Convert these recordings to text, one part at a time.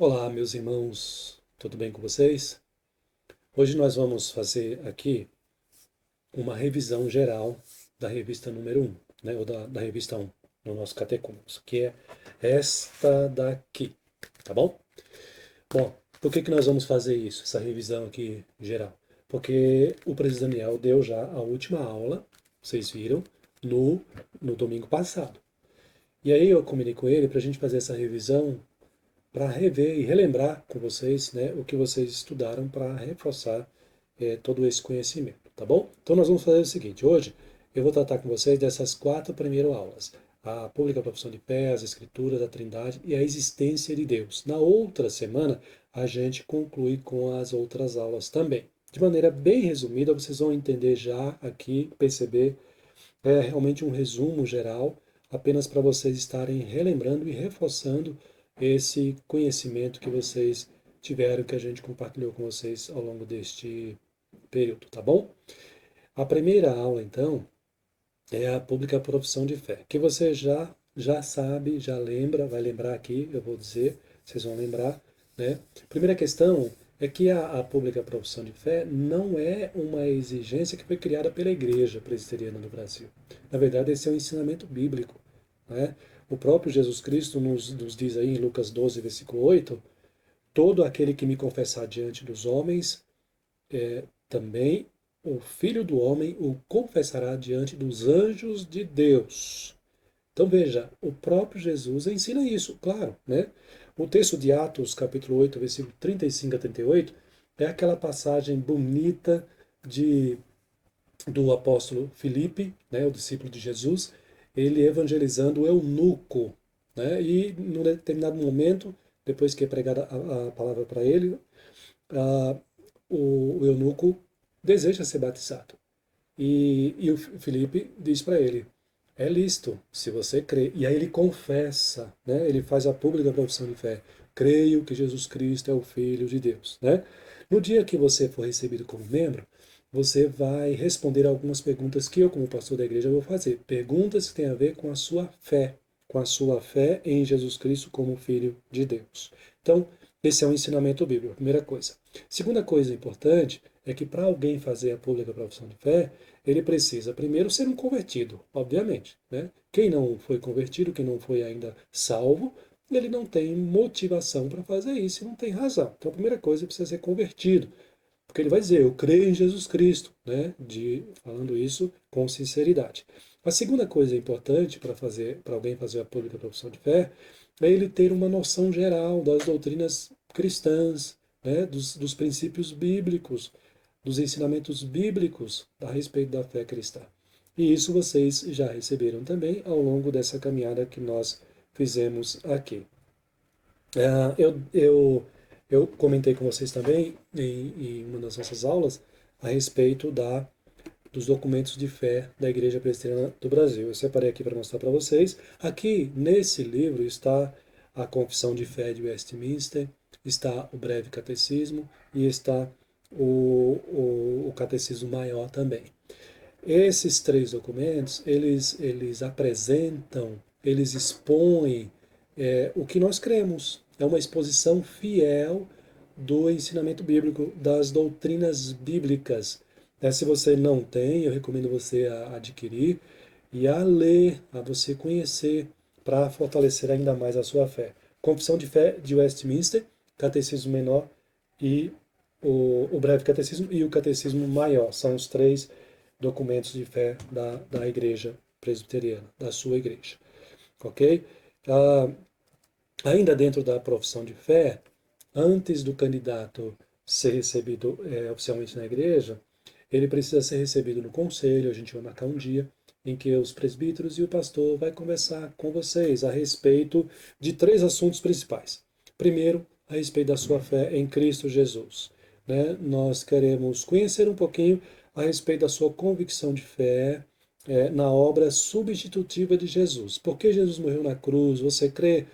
Olá, meus irmãos, tudo bem com vocês? Hoje nós vamos fazer aqui uma revisão geral da revista número um, né, ou da revista um no nosso catecúmenos, que é esta daqui, tá bom? Bom, por que nós vamos fazer isso, essa revisão aqui geral? Porque o presidente Daniel deu já a última aula, vocês viram, no, no domingo passado. E aí eu combinei com ele para a gente fazer essa revisão para rever e relembrar com vocês, né, o que vocês estudaram para reforçar todo esse conhecimento, tá bom? Então nós vamos fazer o seguinte, hoje eu vou tratar com vocês dessas quatro primeiras aulas, a pública profissão de fé, as escrituras, a trindade e a existência de Deus. Na outra semana a gente conclui com as outras aulas também. De maneira bem resumida, vocês vão entender já aqui, perceber, é realmente um resumo geral, apenas para vocês estarem relembrando e reforçando esse conhecimento que vocês tiveram, que a gente compartilhou com vocês ao longo deste período, tá bom? A primeira aula, então, é a pública profissão de fé, que você já sabe, já lembra, vai lembrar aqui, eu vou dizer, vocês vão lembrar, né? Primeira questão é que a pública profissão de fé não é uma exigência que foi criada pela Igreja Presbiteriana do Brasil. Na verdade, esse é um ensinamento bíblico, né? O próprio Jesus Cristo nos diz aí em Lucas 12, versículo 8, todo aquele que me confessar diante dos homens, também o Filho do Homem o confessará diante dos anjos de Deus. Então veja, o próprio Jesus ensina isso, claro, né? O texto de Atos, capítulo 8, versículo 35 a 38, é aquela passagem bonita de do apóstolo Filipe, né, o discípulo de Jesus, ele evangelizando o eunuco, né? E num determinado momento, depois que é pregada a palavra para ele, ah, o eunuco deseja ser batizado. E o Felipe diz para ele, é lícito, se você crê. E aí ele confessa, né? Ele faz a pública profissão de fé. Creio que Jesus Cristo é o Filho de Deus, né? No dia que você for recebido como membro, você vai responder algumas perguntas que eu, como pastor da igreja, vou fazer. Perguntas que têm a ver com a sua fé em Jesus Cristo como Filho de Deus. Então, esse é um ensinamento bíblico, primeira coisa. Segunda coisa importante é que para alguém fazer a pública profissão de fé, ele precisa primeiro ser um convertido, obviamente, né? Quem não foi convertido, quem não foi ainda salvo, ele não tem motivação para fazer isso e não tem razão. Então a primeira coisa ele precisa ser convertido, porque ele vai dizer, eu creio em Jesus Cristo, né? Falando isso com sinceridade. A segunda coisa importante para alguém fazer a pública profissão de fé é ele ter uma noção geral das doutrinas cristãs, né? Dos princípios bíblicos, dos ensinamentos bíblicos a respeito da fé cristã. E isso vocês já receberam também ao longo dessa caminhada que nós fizemos aqui. É, eu comentei com vocês também em uma das nossas aulas a respeito dos documentos de fé da Igreja Presbiteriana do Brasil. Eu separei aqui para mostrar para vocês. Aqui nesse livro está a Confissão de Fé de Westminster, está o Breve Catecismo e está o Catecismo Maior também. Esses três documentos, eles apresentam, eles expõem o que nós cremos. É uma exposição fiel do ensinamento bíblico, das doutrinas bíblicas. Se você não tem, eu recomendo você a adquirir e a ler, a você conhecer, para fortalecer ainda mais a sua fé. Confissão de Fé de Westminster, Catecismo Menor e o Breve Catecismo e o Catecismo Maior. São os três documentos de fé da igreja presbiteriana, da sua igreja. Ok? Ah, ainda dentro da profissão de fé, antes do candidato ser recebido oficialmente na igreja, ele precisa ser recebido no conselho, a gente vai marcar um dia em que os presbíteros e o pastor vai conversar com vocês a respeito de três assuntos principais. Primeiro, a respeito da sua fé em Cristo Jesus. Né? Nós queremos conhecer um pouquinho a respeito da sua convicção de fé na obra substitutiva de Jesus. Por que Jesus morreu na cruz? Você crê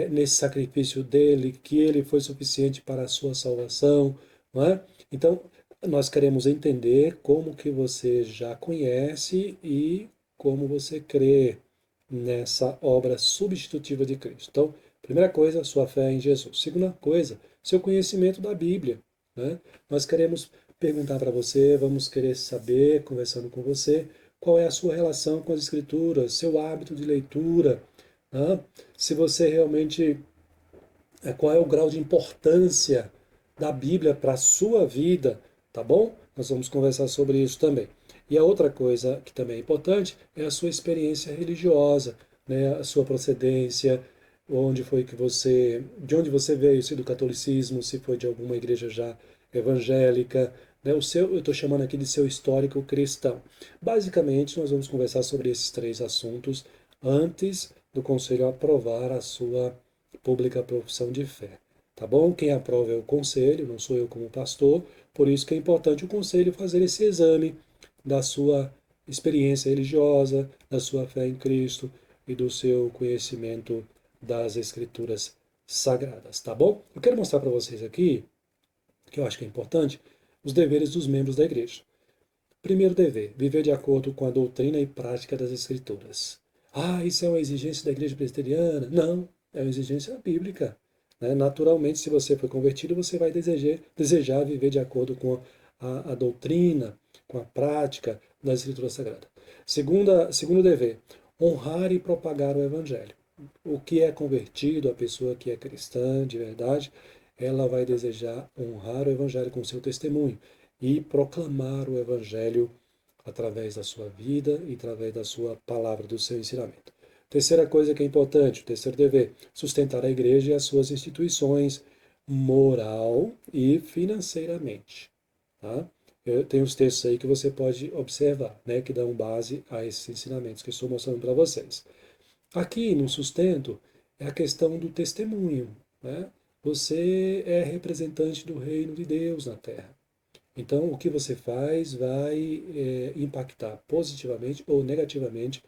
nesse sacrifício dele, que ele foi suficiente para a sua salvação? Não é? Então, nós queremos entender como que você já conhece e como você crê nessa obra substitutiva de Cristo. Então, Primeira coisa, sua fé em Jesus. Segunda coisa, seu conhecimento da Bíblia, né? Nós queremos perguntar para você, vamos querer saber, conversando com você, qual é a sua relação com as Escrituras, seu hábito de leitura, né? Se você realmente, qual é o grau de importância da Bíblia para a sua vida, tá bom? Nós vamos conversar sobre isso também. E a outra coisa que também é importante é a sua experiência religiosa, né? A sua procedência, onde foi que você, de onde você veio, se do catolicismo, se foi de alguma igreja já evangélica, né? O seu, eu estou chamando aqui de seu histórico cristão. Basicamente, nós vamos conversar sobre esses três assuntos antes do conselho aprovar a sua pública profissão de fé. Tá bom? Quem aprova é o conselho, não sou eu como pastor, por isso que é importante o conselho fazer esse exame da sua experiência religiosa, da sua fé em Cristo e do seu conhecimento das Escrituras Sagradas, tá bom? Eu quero mostrar para vocês aqui, que eu acho que é importante, os deveres dos membros da igreja. Primeiro dever, viver de acordo com a doutrina e prática das Escrituras. Ah, isso é uma exigência da igreja presbiteriana? Não, é uma exigência bíblica. Né? Naturalmente, se você for convertido, você vai desejar viver de acordo com a doutrina, com a prática das Escrituras Sagradas. Segundo dever, honrar e propagar o Evangelho. O que é convertido, a pessoa que é cristã de verdade, ela vai desejar honrar o Evangelho com seu testemunho e proclamar o Evangelho através da sua vida e através da sua palavra, do seu ensinamento. Terceira coisa que é importante, o terceiro dever, sustentar a igreja e as suas instituições moral e financeiramente. Tá? Eu tenho os textos aí que você pode observar, né, que dão base a esses ensinamentos que eu estou mostrando para vocês. Aqui no sustento é a questão do testemunho. Né? Você é representante do reino de Deus na terra. Então, o que você faz vai impactar positivamente ou negativamente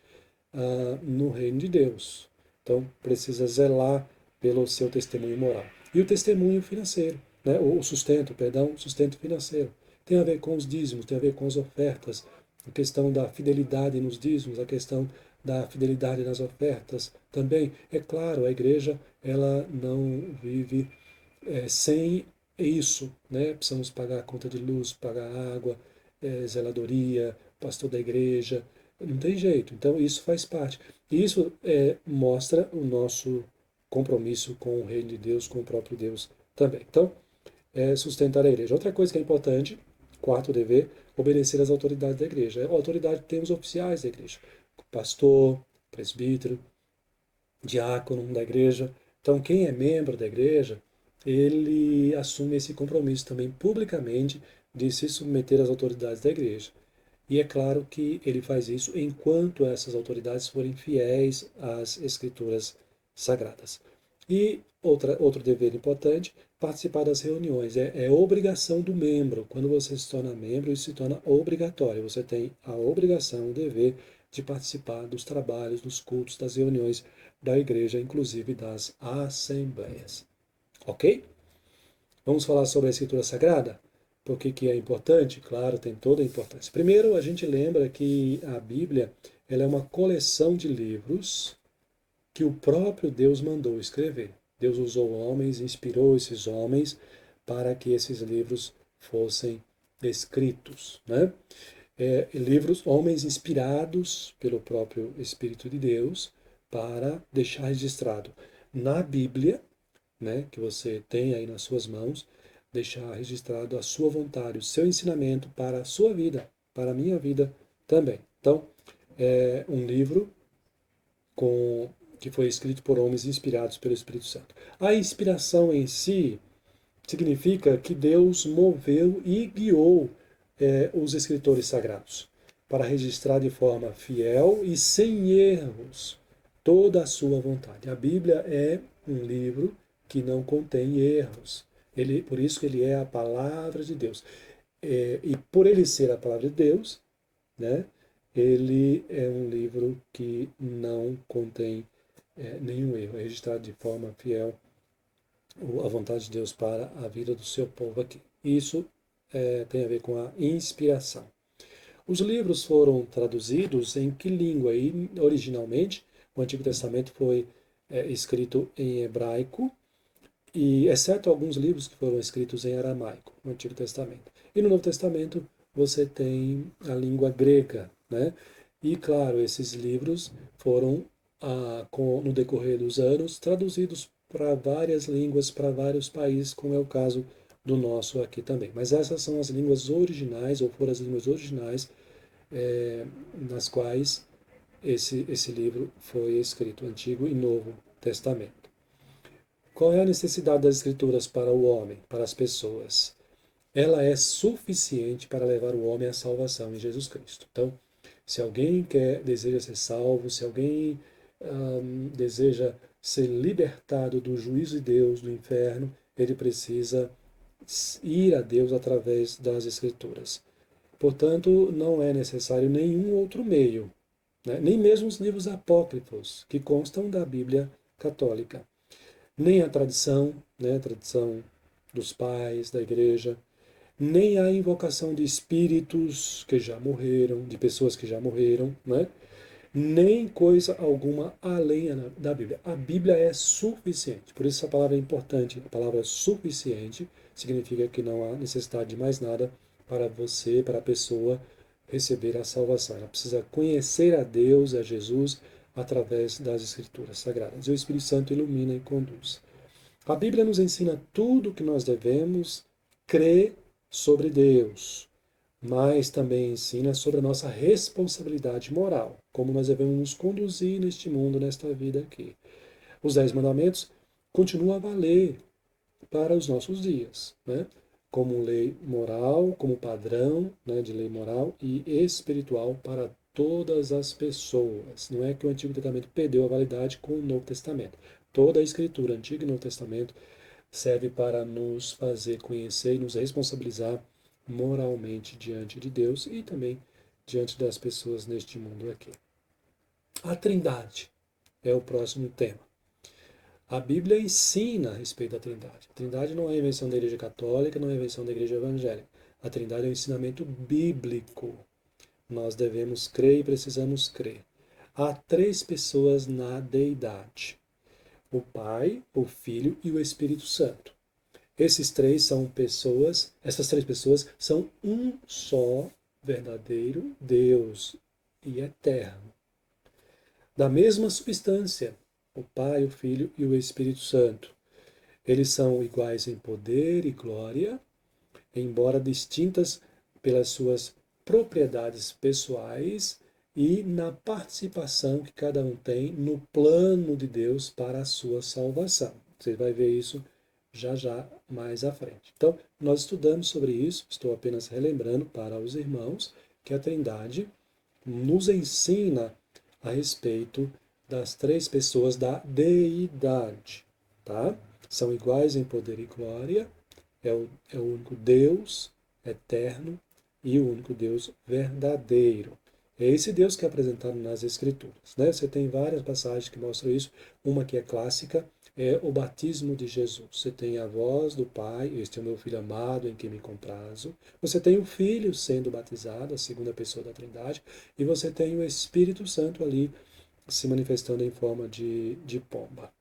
no reino de Deus. Então, precisa zelar pelo seu testemunho moral. E o testemunho financeiro, né? O sustento, perdão, sustento financeiro. Tem a ver com os dízimos, tem a ver com as ofertas, a questão da fidelidade nos dízimos, a questão da fidelidade nas ofertas. Também, é claro, a igreja ela não vive sem isso, né? Precisamos pagar a conta de luz, pagar água, zeladoria, pastor da igreja, não tem jeito. Então isso faz parte. E isso mostra o nosso compromisso com o reino de Deus, com o próprio Deus também. Então, sustentar a igreja. Outra coisa que é importante, quarto dever, obedecer às autoridades da igreja. A autoridade tem os oficiais da igreja, pastor, presbítero, diácono da igreja. Então, quem é membro da igreja, ele assume esse compromisso também publicamente de se submeter às autoridades da igreja. E é claro que ele faz isso enquanto essas autoridades forem fiéis às escrituras sagradas. E outro dever importante, participar das reuniões. É obrigação do membro. Quando você se torna membro, isso se torna obrigatório. Você tem a obrigação, o dever de participar dos trabalhos, dos cultos, das reuniões da igreja, inclusive das assembleias. Ok? Vamos falar sobre a Escritura Sagrada? Por que é importante? Claro, tem toda a importância. Primeiro, a gente lembra que a Bíblia ela é uma coleção de livros que o próprio Deus mandou escrever. Deus usou homens, inspirou esses homens para que esses livros fossem escritos. Né? Livros, homens inspirados pelo próprio Espírito de Deus para deixar registrado na Bíblia, né, que você tem aí nas suas mãos, deixar registrado a sua vontade, o seu ensinamento para a sua vida, para a minha vida também. Então, é um livro que foi escrito por homens inspirados pelo Espírito Santo. A inspiração em si significa que Deus moveu e guiou os escritores sagrados para registrar de forma fiel e sem erros toda a sua vontade. A Bíblia é um livro que não contém erros. Por isso que ele é a palavra de Deus. E por ele ser a palavra de Deus, né, ele é um livro que não contém nenhum erro. É registrado de forma fiel a vontade de Deus para a vida do seu povo aqui. Isso tem a ver com a inspiração. Os livros foram traduzidos em que língua? E, originalmente, o Antigo Testamento foi escrito em hebraico, e exceto alguns livros que foram escritos em aramaico, no Antigo Testamento. E no Novo Testamento você tem a língua grega, né? E claro, esses livros foram, no decorrer dos anos, traduzidos para várias línguas, para vários países, como é o caso do nosso aqui também. Mas essas são as línguas originais, ou foram as línguas originais, nas quais esse livro foi escrito, Antigo e Novo Testamento. Qual é a necessidade das Escrituras para o homem, para as pessoas? Ela é suficiente para levar o homem à salvação em Jesus Cristo. Então, se alguém deseja ser salvo, se alguém deseja ser libertado do juízo de Deus, do inferno, ele precisa ir a Deus através das Escrituras. Portanto, não é necessário nenhum outro meio, né? Nem mesmo os livros apócrifos que constam da Bíblia católica, nem a tradição, né, a tradição dos pais, da igreja, nem a invocação de espíritos que já morreram, de pessoas que já morreram, né? Nem coisa alguma além da Bíblia. A Bíblia é suficiente. Por isso essa palavra é importante. A palavra suficiente significa que não há necessidade de mais nada para você, para a pessoa receber a salvação. Ela precisa conhecer a Deus, a Jesus, através das Escrituras Sagradas. E o Espírito Santo ilumina e conduz. A Bíblia nos ensina tudo o que nós devemos crer sobre Deus, mas também ensina sobre a nossa responsabilidade moral, como nós devemos nos conduzir neste mundo, nesta vida aqui. Os 10 mandamentos continuam a valer para os nossos dias, né? Como lei moral, como padrão, né, de lei moral e espiritual para todas as pessoas. Não é que o Antigo Testamento perdeu a validade com o Novo Testamento. Toda a Escritura, Antigo e Novo Testamento, serve para nos fazer conhecer e nos responsabilizar moralmente diante de Deus e também diante das pessoas neste mundo aqui. A Trindade é o próximo tema. A Bíblia ensina a respeito da Trindade. A Trindade não é invenção da Igreja Católica, não é invenção da Igreja Evangélica. A Trindade é um ensinamento bíblico. Nós devemos crer e precisamos crer. Há 3 pessoas na deidade: o Pai, o Filho e o Espírito Santo. Esses 3 são pessoas, essas 3 pessoas são um só verdadeiro Deus e eterno. Da mesma substância, o Pai, o Filho e o Espírito Santo. Eles são iguais em poder e glória, embora distintas pelas suas propriedades pessoais e na participação que cada um tem no plano de Deus para a sua salvação. Você vai ver isso já já mais à frente. Então, nós estudamos sobre isso, estou apenas relembrando para os irmãos que a Trindade nos ensina a respeito das 3 pessoas da deidade, tá? São iguais em poder e glória, é o único Deus eterno e o único Deus verdadeiro. É esse Deus que é apresentado nas Escrituras, né? Você tem várias passagens que mostram isso. Uma que é clássica é o batismo de Jesus. Você tem a voz do Pai: este é o meu Filho amado, em quem me comprazo. Você tem o Filho sendo batizado, a segunda pessoa da Trindade, e você tem o Espírito Santo ali se manifestando em forma de pomba.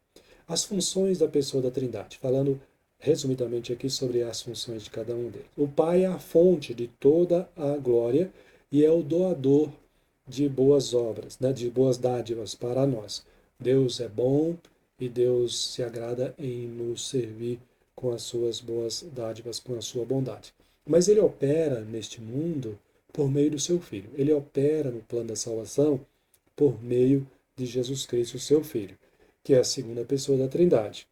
As funções da pessoa da Trindade, falando resumidamente aqui sobre as funções de cada um deles. O Pai é a fonte de toda a glória e é o doador de boas obras, né, de boas dádivas para nós. Deus é bom e Deus se agrada em nos servir com as suas boas dádivas, com a sua bondade. Mas ele opera neste mundo por meio do seu Filho. Ele opera no plano da salvação por meio de Jesus Cristo, seu Filho, que é a segunda pessoa da Trindade.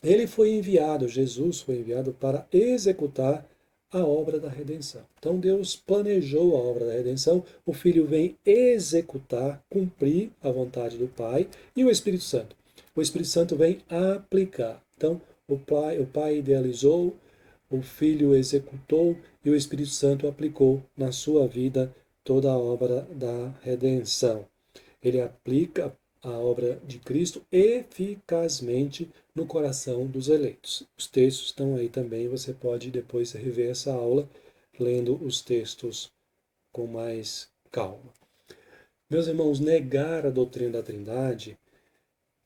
Ele foi enviado, Jesus foi enviado para executar a obra da redenção. Então Deus planejou a obra da redenção, o Filho vem executar, cumprir a vontade do Pai, e o Espírito Santo. O Espírito Santo vem aplicar. Então o Pai idealizou, o Filho executou e o Espírito Santo aplicou na sua vida toda a obra da redenção. Ele aplica a obra de Cristo eficazmente no coração dos eleitos. Os textos estão aí também, você pode depois rever essa aula lendo os textos com mais calma. Meus irmãos, negar a doutrina da Trindade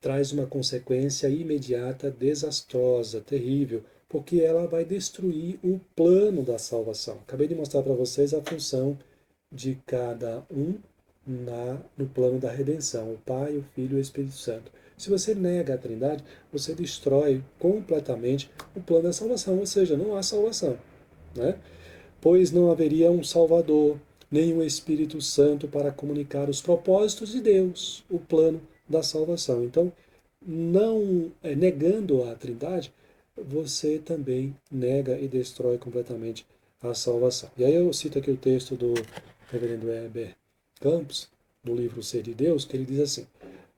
traz uma consequência imediata, desastrosa, terrível, porque ela vai destruir o plano da salvação. Acabei de mostrar para vocês a função de cada um no plano da redenção, o Pai, o Filho e o Espírito Santo. Se você nega a Trindade, você destrói completamente o plano da salvação, ou seja, não há salvação, né? Pois não haveria um Salvador, nem um Espírito Santo para comunicar os propósitos de Deus, o plano da salvação. Então, não negando a Trindade, você também nega e destrói completamente a salvação. E aí eu cito aqui o texto do reverendo Heber Campos, do livro Ser de Deus, que ele diz assim: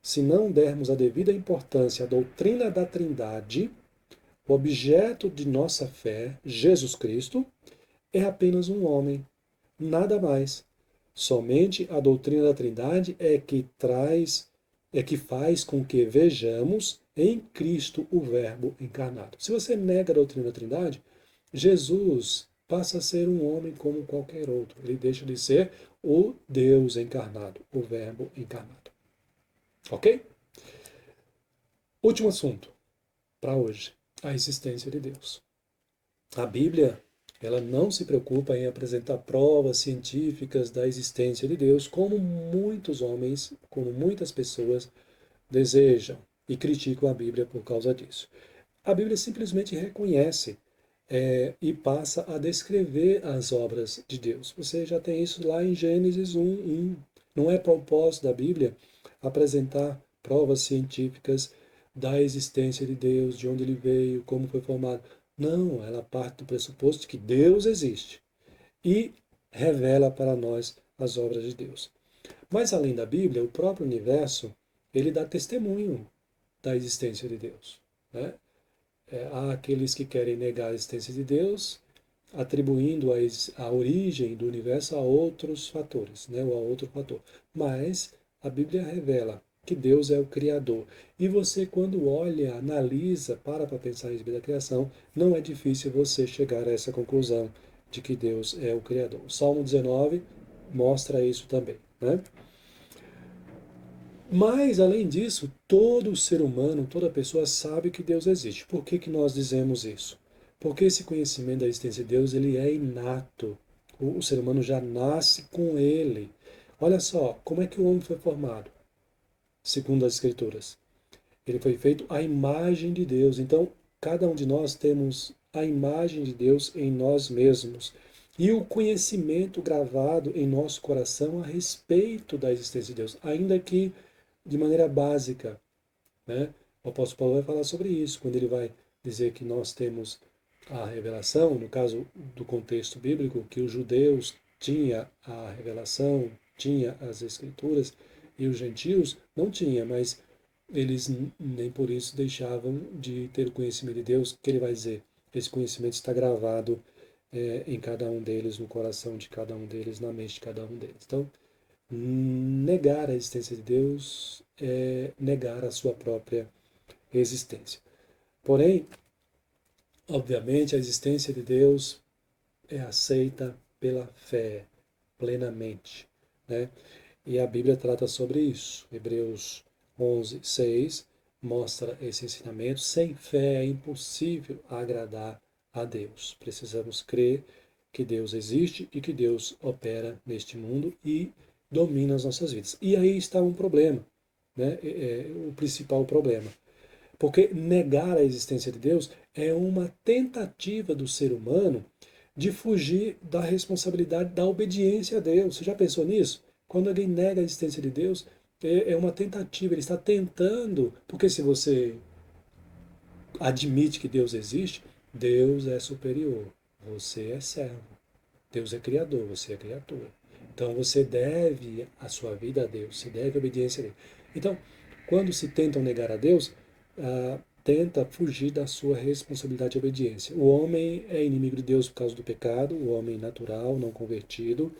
se não dermos a devida importância à doutrina da Trindade, o objeto de nossa fé, Jesus Cristo, é apenas um homem, nada mais. Somente a doutrina da Trindade é que faz com que vejamos em Cristo o Verbo encarnado. Se você nega a doutrina da Trindade, Jesus passa a ser um homem como qualquer outro. Ele deixa de ser o Deus encarnado, o Verbo encarnado. Ok? Último assunto para hoje: a existência de Deus. A Bíblia, ela não se preocupa em apresentar provas científicas da existência de Deus, como muitos homens, como muitas pessoas desejam e criticam a Bíblia por causa disso. A Bíblia simplesmente reconhece e passa a descrever as obras de Deus. Você já tem isso lá em Gênesis 1:1. Não é propósito da Bíblia apresentar provas científicas da existência de Deus, de onde ele veio, como foi formado. Não, ela parte do pressuposto de que Deus existe e revela para nós as obras de Deus. Mas além da Bíblia, o próprio universo, ele dá testemunho da existência de Deus, né? Há aqueles que querem negar a existência de Deus, atribuindo a origem do universo a outros fatores, né, ou a outro fator. Mas a Bíblia revela que Deus é o Criador. E você, quando olha, analisa, para pensar a respeito da criação, não é difícil você chegar a essa conclusão de que Deus é o Criador. O Salmo 19 mostra isso também, né? Mas, além disso, todo ser humano, toda pessoa sabe que Deus existe. Por que, que nós dizemos isso? Porque esse conhecimento da existência de Deus, ele é inato. O ser humano já nasce com ele. Olha só, como é que o homem foi formado? Segundo as Escrituras. Ele foi feito à imagem de Deus. Então, cada um de nós temos a imagem de Deus em nós mesmos. E o conhecimento gravado em nosso coração a respeito da existência de Deus. Ainda que de maneira básica, né? O apóstolo Paulo vai falar sobre isso, quando ele vai dizer que nós temos a revelação, no caso do contexto bíblico, que os judeus tinham a revelação, tinha as escrituras, e os gentios não tinham, mas eles nem por isso deixavam de ter o conhecimento de Deus, que ele vai dizer, esse conhecimento está gravado em cada um deles, no coração de cada um deles, na mente de cada um deles. Então, negar a existência de Deus é negar a sua própria existência. Porém, obviamente, a existência de Deus é aceita pela fé plenamente, né? E a Bíblia trata sobre isso. Hebreus 11:6 mostra esse ensinamento. Sem fé é impossível agradar a Deus. Precisamos crer que Deus existe e que Deus opera neste mundo e domina as nossas vidas. E aí está um problema, né? O principal problema. Porque negar a existência de Deus é uma tentativa do ser humano de fugir da responsabilidade da obediência a Deus. Você já pensou nisso? Quando alguém nega a existência de Deus, é uma tentativa, ele está tentando, porque se você admite que Deus existe, Deus é superior, você é servo. Deus é criador, você é criatura. Então você deve a sua vida a Deus, você deve a obediência a Deus. Então, quando se tentam negar a Deus, tenta fugir da sua responsabilidade de obediência. O homem é inimigo de Deus por causa do pecado, o homem natural, não convertido.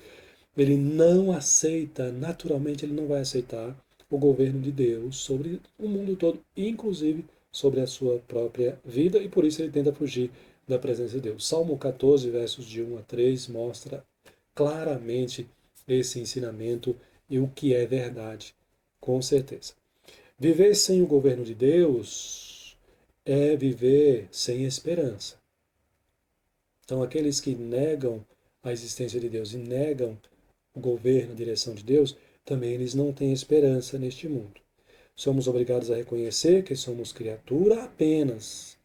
Ele não aceita, naturalmente ele não vai aceitar o governo de Deus sobre o mundo todo, inclusive sobre a sua própria vida, e por isso ele tenta fugir da presença de Deus. Salmo 14, versos de 1 a 3, mostra claramente esse ensinamento e o que é verdade, com certeza. Viver sem o governo de Deus é viver sem esperança. Então, aqueles que negam a existência de Deus e negam o governo, a direção de Deus, também eles não têm esperança neste mundo. Somos obrigados a reconhecer que somos criatura apenas.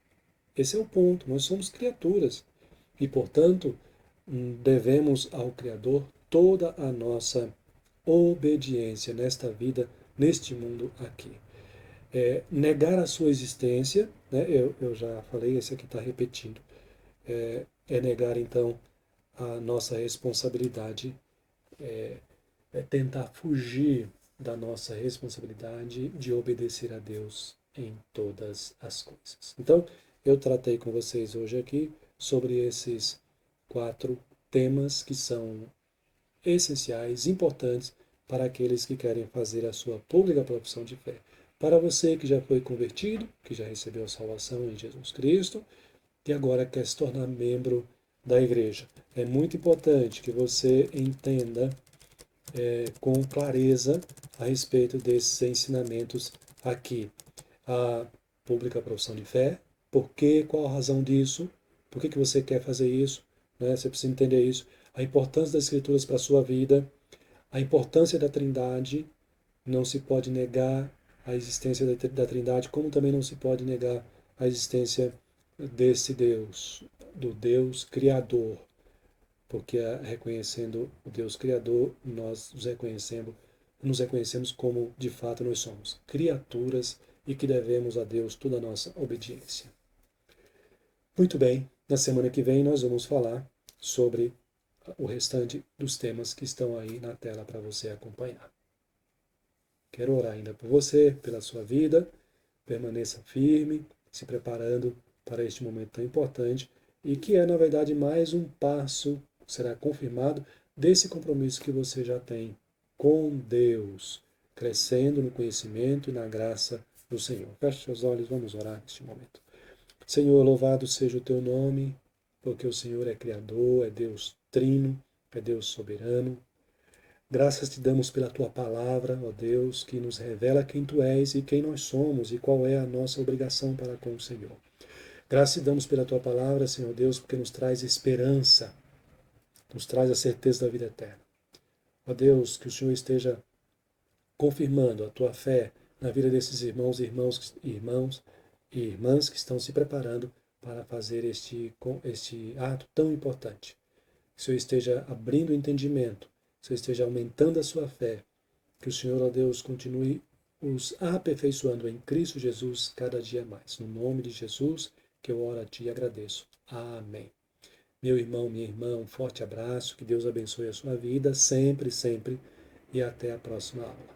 Esse é o ponto, nós somos criaturas. E, portanto, devemos ao Criador toda a nossa obediência nesta vida, neste mundo aqui. Negar a sua existência, né, eu já falei, esse aqui está repetindo, é negar então a nossa responsabilidade, é tentar fugir da nossa responsabilidade de obedecer a Deus em todas as coisas. Então, eu tratei com vocês hoje aqui sobre esses 4 temas que são essenciais, importantes para aqueles que querem fazer a sua pública profissão de fé. Para você que já foi convertido, que já recebeu a salvação em Jesus Cristo, e agora quer se tornar membro da igreja. É muito importante que você entenda com clareza a respeito desses ensinamentos aqui. A pública profissão de fé, por quê, qual a razão disso, por que você quer fazer isso, né? Você precisa entender isso. A importância das Escrituras para a sua vida, a importância da Trindade, não se pode negar a existência da Trindade, como também não se pode negar a existência desse Deus, do Deus Criador, porque reconhecendo o Deus Criador, nós nos reconhecemos como de fato nós somos, criaturas e que devemos a Deus toda a nossa obediência. Muito bem, na semana que vem nós vamos falar sobre o restante dos temas que estão aí na tela para você acompanhar. Quero orar ainda por você, pela sua vida, permaneça firme, se preparando para este momento tão importante e que é, na verdade, mais um passo, será confirmado, desse compromisso que você já tem com Deus, crescendo no conhecimento e na graça do Senhor. Feche seus olhos, vamos orar neste momento. Senhor, louvado seja o teu nome, porque o Senhor é Criador, é Deus trino, é Deus soberano. Graças te damos pela tua palavra, ó Deus, que nos revela quem tu és e quem nós somos e qual é a nossa obrigação para com o Senhor. Graças te damos pela tua palavra, Senhor Deus, porque nos traz esperança, nos traz a certeza da vida eterna. Ó Deus, que o Senhor esteja confirmando a tua fé na vida desses irmãos e irmãs que estão se preparando para fazer este ato tão importante. Que o Senhor esteja abrindo o entendimento, que o Senhor esteja aumentando a sua fé, que o Senhor, ó Deus, continue os aperfeiçoando em Cristo Jesus cada dia mais. No nome de Jesus, que eu oro a Ti e agradeço. Amém. Meu irmão, minha irmã, um forte abraço, que Deus abençoe a sua vida sempre, sempre, e até a próxima aula.